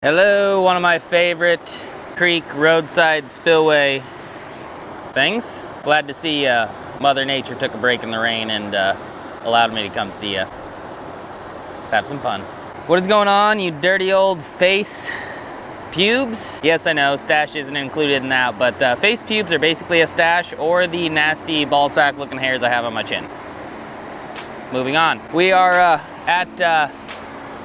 Hello, one of my favorite creek roadside spillway things. Glad to see Mother Nature took a break in the rain and allowed me to come see you. Let's have some fun. What is going on, you dirty old face pubes? Yes, I know, stash isn't included in that, but face pubes are basically a stash or the nasty ball sack looking hairs I have on my chin. Moving on. We are at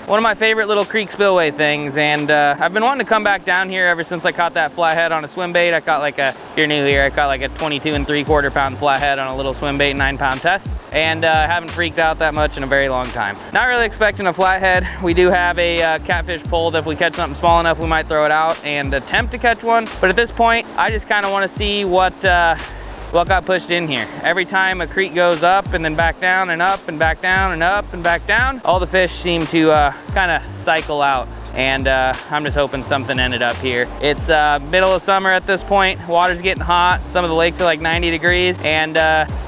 one of my favorite little creek spillway things, and I've been wanting to come back down here ever since I caught that flathead on a swim bait. I caught like a, if you're new here, I caught like a 22 3/4 pound flathead on a little swim bait 9-pound test, and haven't freaked out that much in a very long time. Not really expecting a flathead. We do have a catfish pole that if we catch something small enough, we might throw it out and attempt to catch one. But at this point, I just kind of want to see what got pushed in here. Every time a creek goes up and then back down and up and back down and up and back down, all the fish seem to kind of cycle out. And I'm just hoping something ended up here. It's middle of summer at this point. Water's getting hot. Some of the lakes are like 90 degrees, and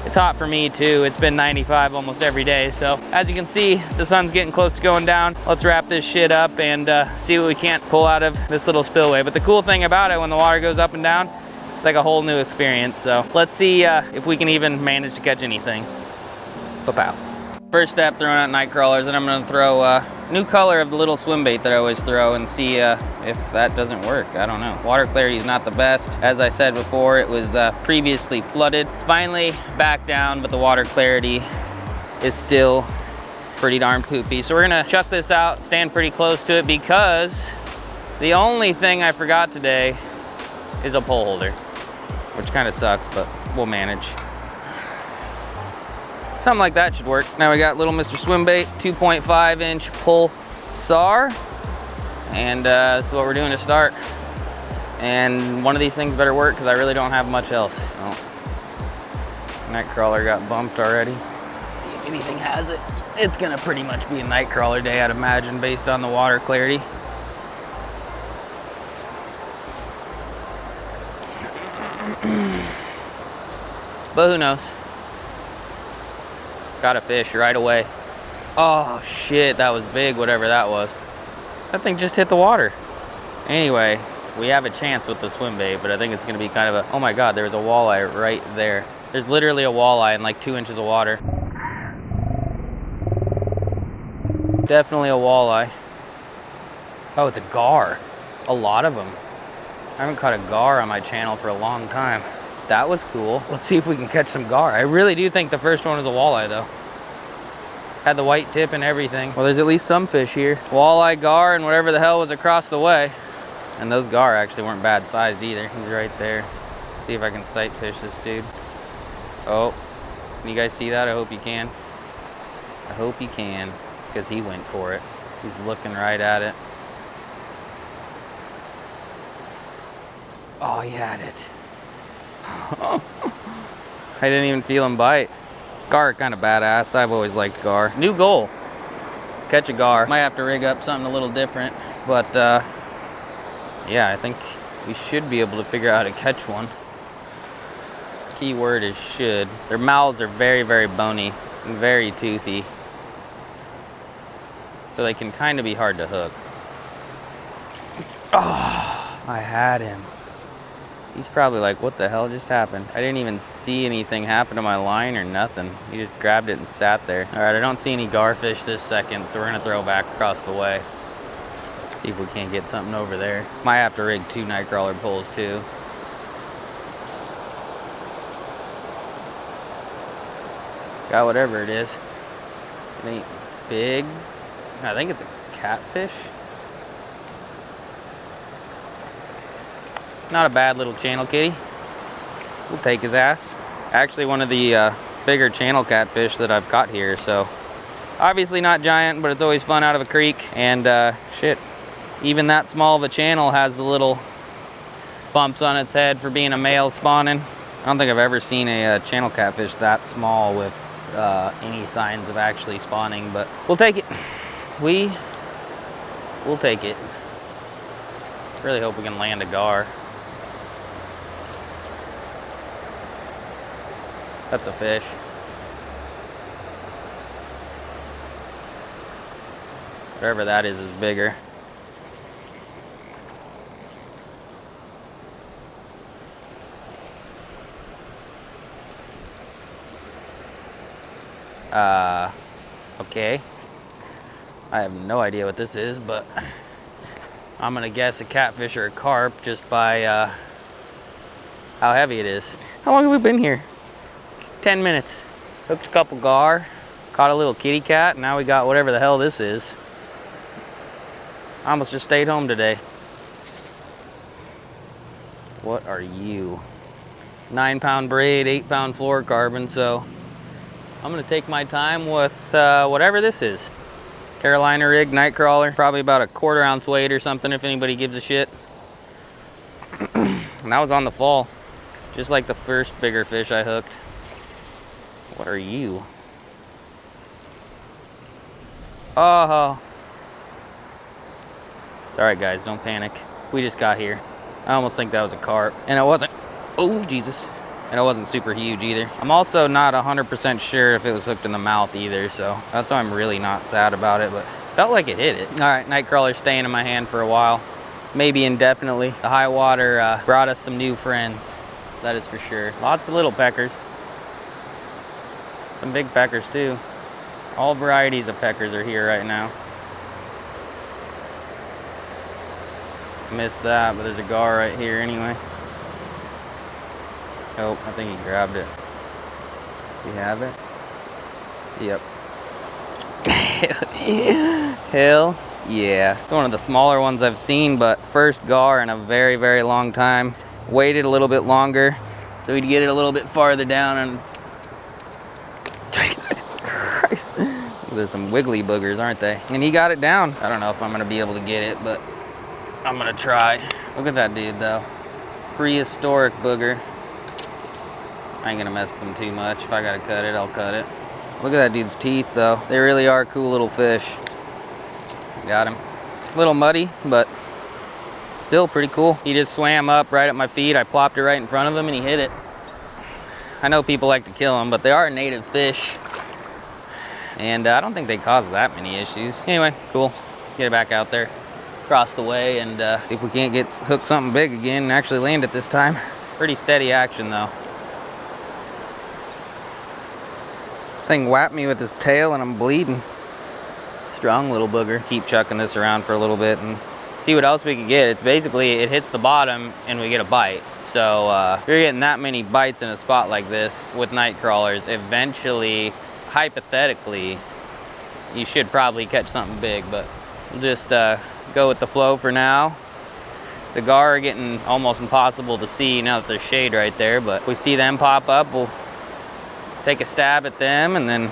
it's hot for me too. It's been 95 almost every day. So as you can see, the sun's getting close to going down. Let's wrap this shit up and see what we can't pull out of this little spillway. But the cool thing about it, when the water goes up and down, it's like a whole new experience. So let's see if we can even manage to catch anything. Pow. First step, throwing out night crawlers, and I'm gonna throw new color of the little swim bait that I always throw and see if that doesn't work. I don't know. Water clarity is not the best. As I said before, it was previously flooded. It's finally back down, but the water clarity is still pretty darn poopy. So we're gonna chuck this out, stand pretty close to it, because the only thing I forgot today is a pole holder, which kind of sucks, but we'll manage. Something like that should work. Now we got little Mr. Swimbait, 2.5-inch pull SAR, and this is what we're doing to start. And one of these things better work, because I really don't have much else. Oh. Night crawler got bumped already. Let's see if anything has it. It's gonna pretty much be a night crawler day, I'd imagine, based on the water clarity. But who knows? Got a fish right away. Oh shit, that was big, whatever that was. That thing just hit the water. Anyway, we have a chance with the swim bait, but I think it's gonna be kind of a, oh my god, there's a walleye right there. There's literally a walleye in like 2 inches of water. Definitely a walleye. Oh, it's a gar. A lot of them. I haven't caught a gar on my channel for a long time. That was cool. Let's see if we can catch some gar. I really do think the first one was a walleye though. Had the white tip and everything. Well, there's at least some fish here. Walleye, gar, and whatever the hell was across the way. And those gar actually weren't bad sized either. He's right there. See if I can sight fish this dude. Oh, can you guys see that? I hope you can. I hope you can, because he went for it. He's looking right at it. Oh, he had it. I didn't even feel him bite. Gar kind of badass. I've always liked gar. New goal, catch a gar. Might have to rig up something a little different, but yeah, I think we should be able to figure out how to catch one. Key word is should. Their mouths are very, very bony and very toothy, so they can kind of be hard to hook. Oh, I had him. He's probably like, what the hell just happened? I didn't even see anything happen to my line or nothing. He just grabbed it and sat there. All right, I don't see any garfish this second, so we're gonna throw back across the way. See if we can't get something over there. Might have to rig 2 night crawler poles too. Got whatever it is. It ain't big. I think it's a catfish. Not a bad little channel kitty. We'll take his ass. Actually one of the bigger channel catfish that I've caught here, so obviously not giant, but it's always fun out of a creek. And shit, even that small of a channel has the little bumps on its head for being a male spawning. I don't think I've ever seen a channel catfish that small with any signs of actually spawning, but we'll take it. We'll take it. Really hope we can land a gar. That's a fish. Whatever that is bigger. Okay. I have no idea what this is, but I'm gonna guess a catfish or a carp just by how heavy it is. How long have we been here? 10 minutes. Hooked a couple gar, caught a little kitty cat, and now we got whatever the hell this is. I almost just stayed home today. What are you? 9-pound braid, 8-pound fluorocarbon, so I'm gonna take my time with whatever this is. Carolina rig night crawler, probably about a 1/4 ounce weight or something if anybody gives a shit. And that was on the fall, just like the first bigger fish I hooked. What are you? Oh. It's all right, guys, don't panic. We just got here. I almost think that was a carp, and it wasn't. Oh, Jesus. And it wasn't super huge either. I'm also not 100% sure if it was hooked in the mouth either, so that's why I'm really not sad about it, but felt like it hit it. All right, night crawler staying in my hand for a while, maybe indefinitely. The high water brought us some new friends, that is for sure. Lots of little peckers. Some big peckers too. All varieties of peckers are here right now. Missed that, but there's a gar right here anyway. Oh, I think he grabbed it. Does he have it? Yep. Hell yeah. It's one of the smaller ones I've seen, but first gar in a very, very long time. Waited a little bit longer so we'd get it a little bit farther down, and Jesus Christ. There's some wiggly boogers, aren't they? And he got it down. I don't know if I'm gonna be able to get it, but I'm gonna try. Look at that dude though. Prehistoric booger. I ain't gonna mess with them too much. If I gotta cut it, I'll cut it. Look at that dude's teeth though. They really are cool little fish. Got him. A little muddy, but still pretty cool. He just swam up right at my feet. I plopped it right in front of him and he hit it. I know people like to kill them, but they are a native fish. And I don't think they cause that many issues. Anyway, cool. Get it back out there. Across the way and see if we can't hook something big again and actually land it this time. Pretty steady action though. Thing whapped me with his tail and I'm bleeding. Strong little booger. Keep chucking this around for a little bit and see what else we can get. It's basically, it hits the bottom and we get a bite. So if you're getting that many bites in a spot like this with night crawlers, eventually, hypothetically, you should probably catch something big, but we'll just go with the flow for now. The gar are getting almost impossible to see now that there's shade right there, but if we see them pop up, we'll take a stab at them and then,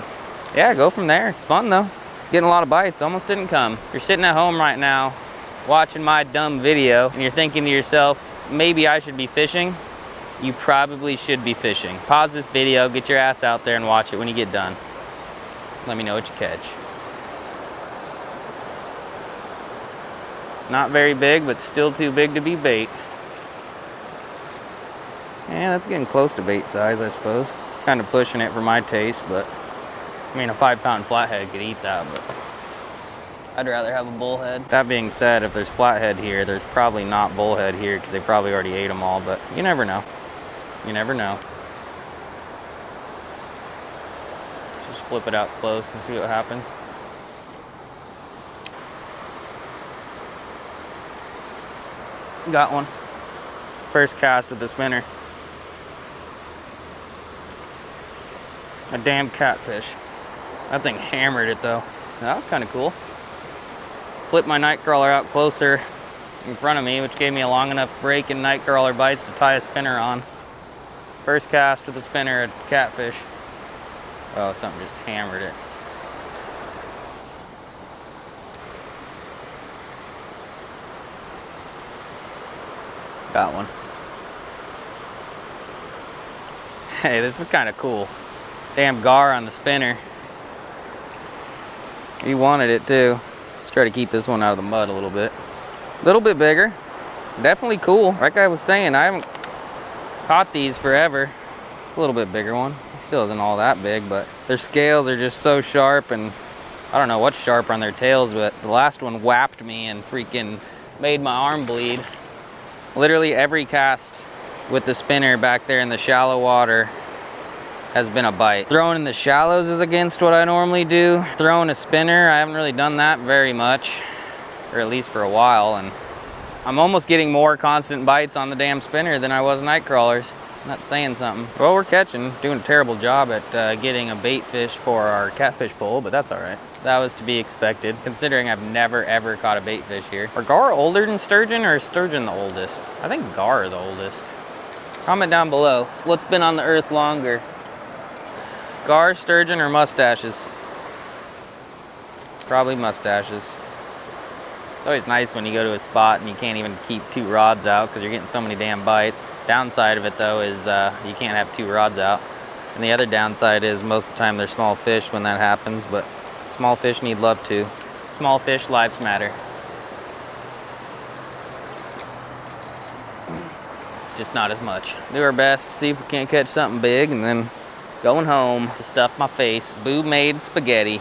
yeah, go from there. It's fun though. Getting a lot of bites, almost didn't come. If you're sitting at home right now, watching my dumb video, and you're thinking to yourself, maybe I should be fishing, you probably should be fishing. Pause this video, get your ass out there and watch it when you get done. Let me know what you catch. Not very big, but still too big to be bait. Yeah, that's getting close to bait size, I suppose. Kind of pushing it for my taste, but I mean, a 5-pound flathead could eat that, but I'd rather have a bullhead. That being said, if there's flathead here, there's probably not bullhead here because they probably already ate them all, but you never know. You never know. Just flip it out close and see what happens. Got one. First cast with the spinner. A damn catfish. That thing hammered it though. That was kind of cool. Flipped my night crawler out closer in front of me, which gave me a long enough break in night crawler bites to tie a spinner on. First cast with a spinner, a catfish. Oh, something just hammered it. Got one. Hey, this is kind of cool. Damn gar on the spinner. He wanted it too. Let's try to keep this one out of the mud a little bit. A little bit bigger. Definitely cool. Like I was saying, I haven't caught these forever. A little bit bigger one. He still isn't all that big, but their scales are just so sharp, and I don't know what's sharper on their tails, but the last one whapped me and freaking made my arm bleed. Literally every cast with the spinner back there in the shallow water has been a bite. Throwing in the shallows is against what I normally do. Throwing a spinner, I haven't really done that very much, or at least for a while, and I'm almost getting more constant bites on the damn spinner than I was night crawlers. Not saying something. Well, we're catching, doing a terrible job at getting a bait fish for our catfish pole, but that's all right. That was to be expected, considering I've never ever caught a bait fish here. Are gar older than sturgeon, or is sturgeon the oldest? I think gar are the oldest. Comment down below, what's been on the earth longer? Gar, sturgeon, or mustaches? Probably mustaches. It's always nice when you go to a spot and you can't even keep 2 rods out because you're getting so many damn bites. Downside of it though is you can't have 2 rods out. And the other downside is most of the time they're small fish when that happens, but small fish need love too. Small fish lives matter. Just not as much. Do our best to see if we can't catch something big, and then going home to stuff my face. Boo made spaghetti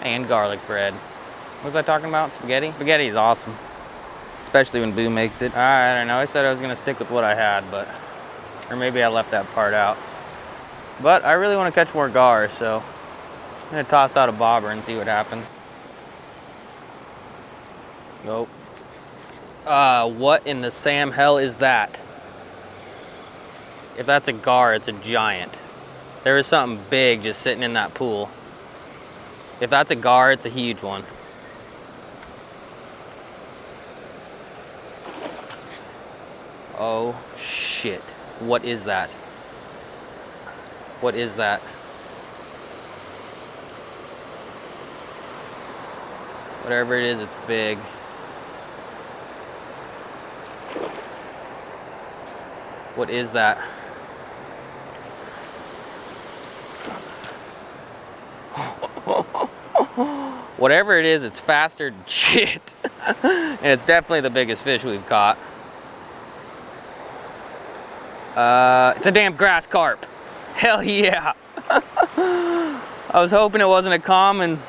and garlic bread. What was I talking about? Spaghetti? Spaghetti is awesome, especially when Boo makes it. I don't know, I said I was gonna stick with what I had, but, or maybe I left that part out. But I really wanna catch more gar, so I'm gonna toss out a bobber and see what happens. Nope. What in the Sam hell is that? If that's a gar, it's a giant. There is something big just sitting in that pool. If that's a gar, it's a huge one. Oh shit. What is that? What is that? Whatever it is, it's big. What is that? Whatever it is, it's faster than shit. And it's definitely the biggest fish we've caught. It's a damn grass carp. Hell yeah. I was hoping it wasn't a common.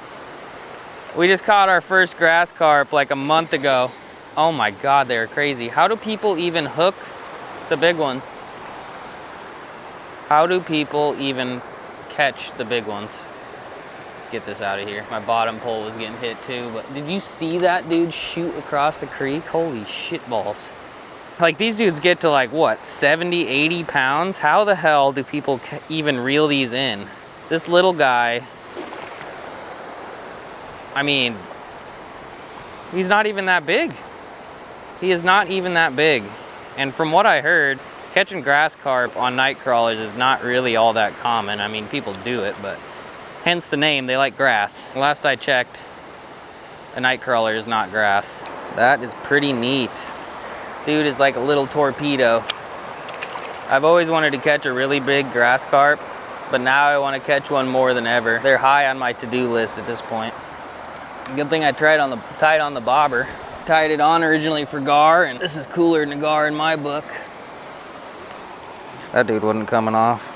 We just caught our first grass carp like a month ago. Oh my God, they're crazy. How do people even hook the big one? How do people even catch the big ones? Get this out of here. My bottom pole was getting hit too, but did you see that dude shoot across the creek? Holy shit balls. Like, these dudes get to like, what, 70, 80 pounds? How the hell do people even reel these in? This little guy, I mean, he's not even that big. He is not even that big. And from what I heard, catching grass carp on night crawlers is not really all that common. I mean, people do it, but hence the name, they like grass. Last I checked, a night crawler is not grass. That is pretty neat. Dude is like a little torpedo. I've always wanted to catch a really big grass carp, but now I want to catch one more than ever. They're high on my to-do list at this point. Good thing I tied on the bobber. Tied it on originally for gar, and this is cooler than a gar in my book. That dude wasn't coming off.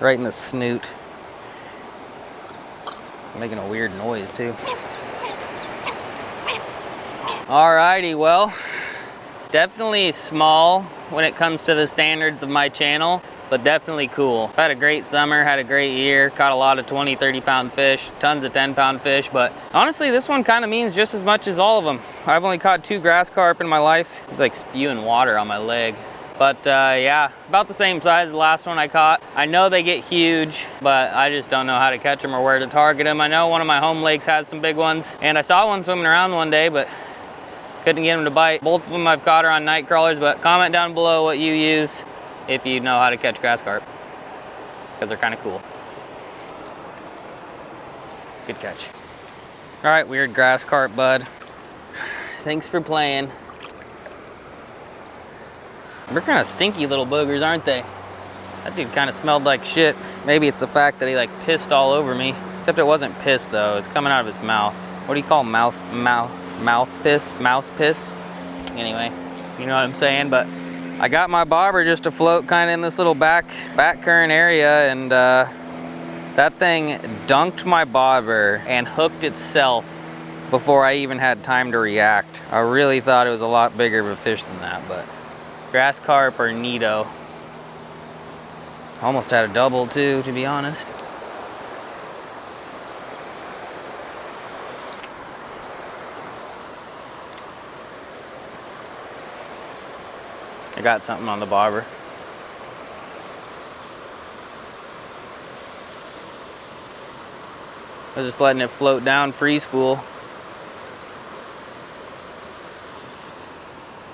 Right in the snoot. Making a weird noise too. Alrighty, well, definitely small when it comes to the standards of my channel, but definitely cool. I've had a great summer, had a great year, caught a lot of 20, 30 pound fish, tons of 10-pound fish, but honestly, this one kind of means just as much as all of them. I've only caught 2 grass carp in my life. It's like spewing water on my leg. But yeah, about the same size as the last one I caught. I know they get huge, but I just don't know how to catch them or where to target them. I know one of my home lakes has some big ones, and I saw one swimming around one day, but couldn't get them to bite. Both of them I've caught are on night crawlers, but comment down below what you use if you know how to catch grass carp, because they're kind of cool. Good catch. All right, weird grass carp bud. Thanks for playing. They're kind of stinky little boogers, aren't they? That dude kind of smelled like shit. Maybe it's the fact that he like pissed all over me. Except it wasn't piss though, it's coming out of his mouth. What do you call mouth piss? Mouse piss? Anyway, you know what I'm saying? But I got my bobber just to float kind of in this little back current area, and that thing dunked my bobber and hooked itself before I even had time to react. I really thought it was a lot bigger of a fish than that, but grass carp are neato. Almost had a double too, to be honest. I got something on the bobber. I was just letting it float down free spool.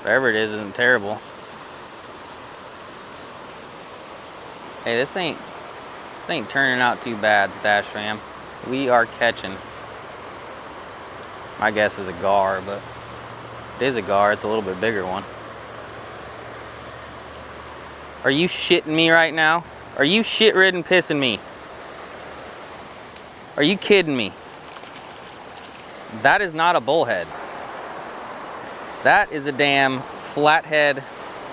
Whatever it is isn't terrible. Hey, this ain't turning out too bad, Stash fam. We are catching. My guess is a gar, but it is a gar. It's a little bit bigger one. Are you shitting me right now? Are you shit-ridden pissing me? Are you kidding me? That is not a bullhead. That is a damn flathead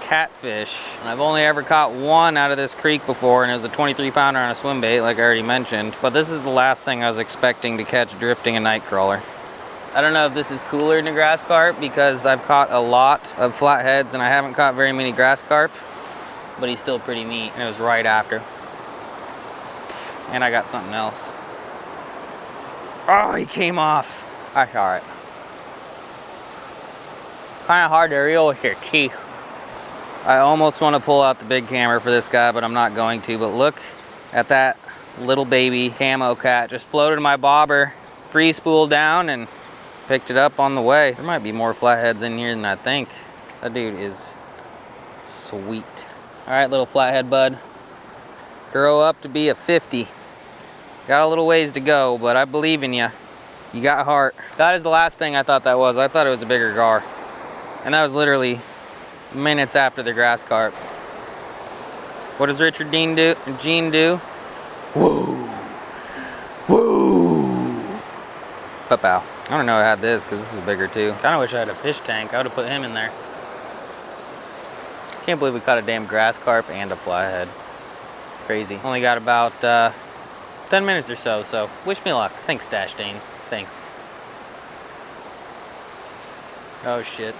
catfish. And I've only ever caught one out of this creek before, and it was a 23-pounder on a swim bait, like I already mentioned. But this is the last thing I was expecting to catch drifting a night crawler. I don't know if this is cooler than a grass carp because I've caught a lot of flatheads and I haven't caught very many grass carp, but he's still pretty neat, and it was right after. And I got something else. Oh, he came off. All right. Kind of hard to reel with your teeth. I almost want to pull out the big camera for this guy, but I'm not going to. But look at that little baby camo cat. Just floated my bobber, free spool down, and picked it up on the way. There might be more flatheads in here than I think. That dude is sweet. All right, little flathead bud. Grow up to be a 50. Got a little ways to go, but I believe in you. You got heart. That is the last thing I thought that was. I thought it was a bigger gar. And that was literally minutes after the grass carp. What does Richard Dean do? Gene do? Woo! Woo! Pow. I don't know I had this because this is bigger too. Kind of wish I had a fish tank. I would have put him in there. Can't believe we caught a damn grass carp and a flathead. It's crazy. Only got about 10 minutes or so, so wish me luck. Thanks, Stash Danes. Thanks. Oh shit.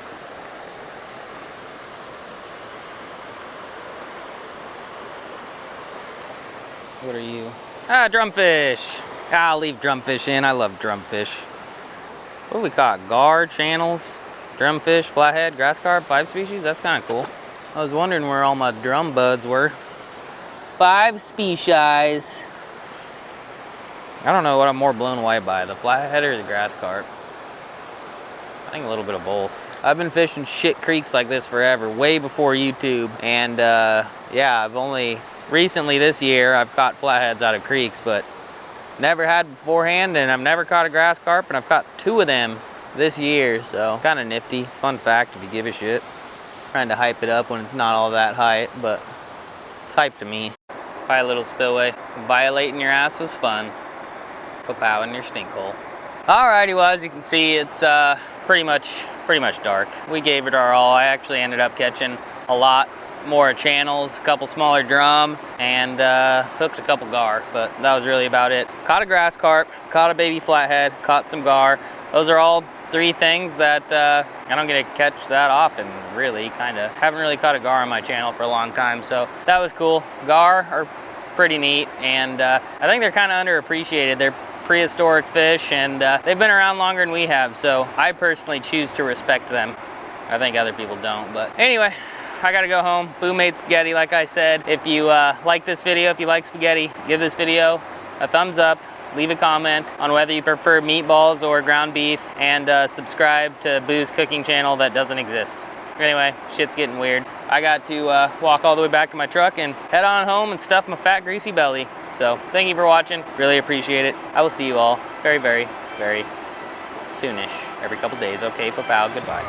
What are you? Ah, drumfish. I'll leave drumfish in. I love drumfish. What do we caught? Gar, channels, drumfish, flathead, grass carp, 5 species? That's kind of cool. I was wondering where all my drum buds were. 5 species. I don't know what I'm more blown away by, the flathead or the grass carp. I think a little bit of both. I've been fishing shit creeks like this forever, way before YouTube. And yeah, I've only recently this year I've caught flatheads out of creeks, but never had beforehand, and I've never caught a grass carp, and I've caught 2 of them this year, so kind of nifty. Fun fact if you give a shit. Trying to hype it up when it's not all that hype, but it's hype to me. Bye, little Spillway. Violating your ass was fun. Pow in your stink hole. Alrighty, well, as you can see, it's pretty much dark. We gave it our all. I actually ended up catching a lot more channels, a couple smaller drum, and hooked a couple gar, but that was really about it. Caught a grass carp, caught a baby flathead, caught some gar. Those are all 3 things that I don't get to catch that often, really, kinda. Haven't really caught a gar on my channel for a long time, so that was cool. Gar are pretty neat, and I think they're kinda underappreciated. They're prehistoric fish, and they've been around longer than we have, so I personally choose to respect them. I think other people don't, but anyway, I gotta go home. Boo made spaghetti, like I said. If you like this video, if you like spaghetti, give this video a thumbs up, leave a comment on whether you prefer meatballs or ground beef, and subscribe to Boo's cooking channel that doesn't exist. Anyway, shit's getting weird. I got to walk all the way back to my truck and head on home and stuff my fat, greasy belly. So thank you for watching. Really appreciate it. I will see you all very, very, very soonish. Every couple days. Okay, pow, goodbye.